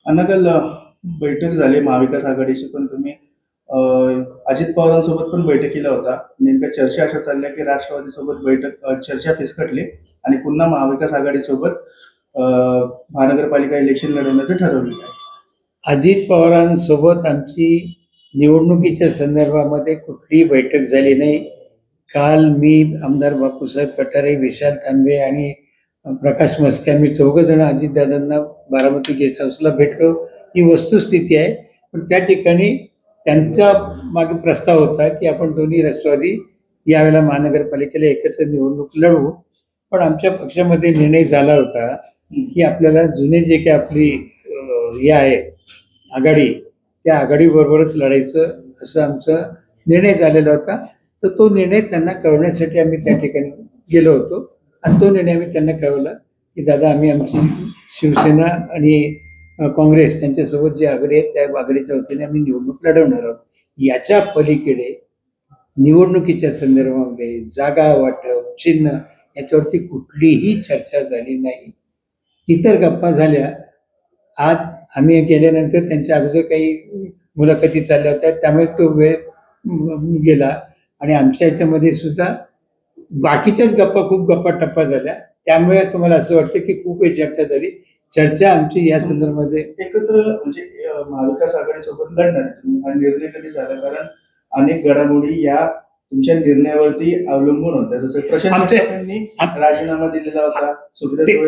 अण्णा काल बैठक झाली महाविकास आघाडीची, पण तुम्ही अजित पवारांसोबत पण बैठकीला होता. नेमक्या चर्चा अशा चालल्या की राष्ट्रवादी सोबत बैठक चर्चा फिसकटली आणि पुन्हा महाविकास आघाडीसोबत महानगरपालिका इलेक्शन लढवण्याचं ठरवलेलं आहे. अजित पवारांसोबत आमची निवडणुकीच्या संदर्भामध्ये कुठलीही बैठक झाली नाही. काल मी, आमदार बापूसाहेब पठारे, विशाल तांबे आणि प्रकाश मस्के आम्ही चौघजण अजितदादांना बारामती गेस्ट हाऊसला भेटलो. ही वस्तुस्थिती आहे. पण त्या ठिकाणी त्यांचा मागे प्रस्ताव होता की आपण दोन्ही राष्ट्रवादी यावेळेला महानगरपालिकेला एकत्र निवडणूक लढवू. पण आमच्या पक्षामध्ये निर्णय झाला होता की आपल्याला जुने जे काही आपली हे आहे आघाडी, त्या आघाडीबरोबरच लढायचं असं आमचा निर्णय झालेला होता. तर तो निर्णय त्यांना कळवण्यासाठी आम्ही त्या ठिकाणी गेलो होतो आणि तो निर्णय आम्ही त्यांना कळवला की दादा, आम्ही आमची शिवसेना आणि काँग्रेस यांच्यासोबत जी आघाडी आहे त्या आघाडीच्या वतीने आम्ही निवडणूक लढवणार आहोत. याच्या पलीकडे निवडणुकीच्या संदर्भामध्ये जागा वाटप, चिन्ह याच्यावरती कुठलीही चर्चा झाली नाही. इतर गप्पा झाल्या. आज आम्ही गेल्यानंतर त्यांच्या अगोदर काही मुलाखती चालल्या होत्या, त्यामुळे तो वेळ गेला आणि आमच्या याच्यामध्ये सुद्धा बाकीच्याच खूप गप्पा टप्पा झाल्या. त्यामुळे तुम्हाला असं वाटतं की खूप चर्चा झाली. चर्चा आमची या संदर्भामध्ये एकत्र म्हणजे महाविकास आघाडी सोबत लढणार हा निर्णय कधी झाला? कारण अनेक घडामोडी या तुमच्या निर्णयावरती अवलंबून होत्या. जसं प्रशांत यांनी राजीनामा दिलेला होता.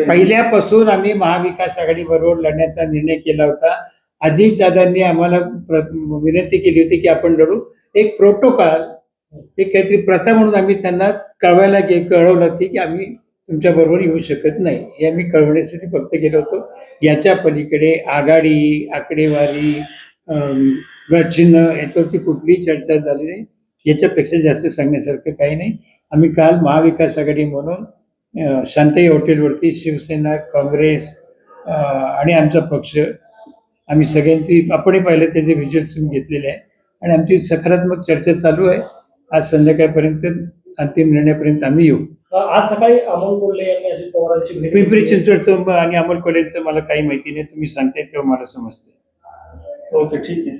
पहिल्यापासून आम्ही महाविकास आघाडी बरोबर लढण्याचा निर्णय केला होता. अजितदादांनी आम्हाला विनंती केली होती की आपण लढू. एक प्रोटोकॉल, एक काहीतरी प्रथा म्हणून आम्ही त्यांना कळवलं की आम्ही तुमच्या बरोबर येऊ शकत नाही. हे आम्ही कळवण्यासाठी फक्त गेलो होतो. याच्या पलीकडे आघाडी, आकडेवारी, चिन्ह याच्यावरती कुठलीही चर्चा झाली नाही. याच्यापेक्षा जास्त सांगण्यासारखं काही नाही. आम्ही काल महाविकास आघाडी म्हणून शांताई हॉटेलवरती शिवसेना, काँग्रेस आणि आमचा पक्ष आम्ही सगळ्यांची, आपणही पाहिलं त्याचे व्हिज्युअल्स घेतलेले आहे आणि आमची सकारात्मक चर्चा चालू आहे. आज संध्याकाळपर्यंत अंतिम निर्णयापर्यंत आम्ही येऊ. आज सकाळी अमोल कोल्हे यांनी अजित पवारांची भेट, पिंपरी चिंचवडचं आणि अमोल कोल्हेंचं मला काही माहिती नाही. तुम्ही सांगताय तेव्हा मला समजते. ओके, ठीक आहे.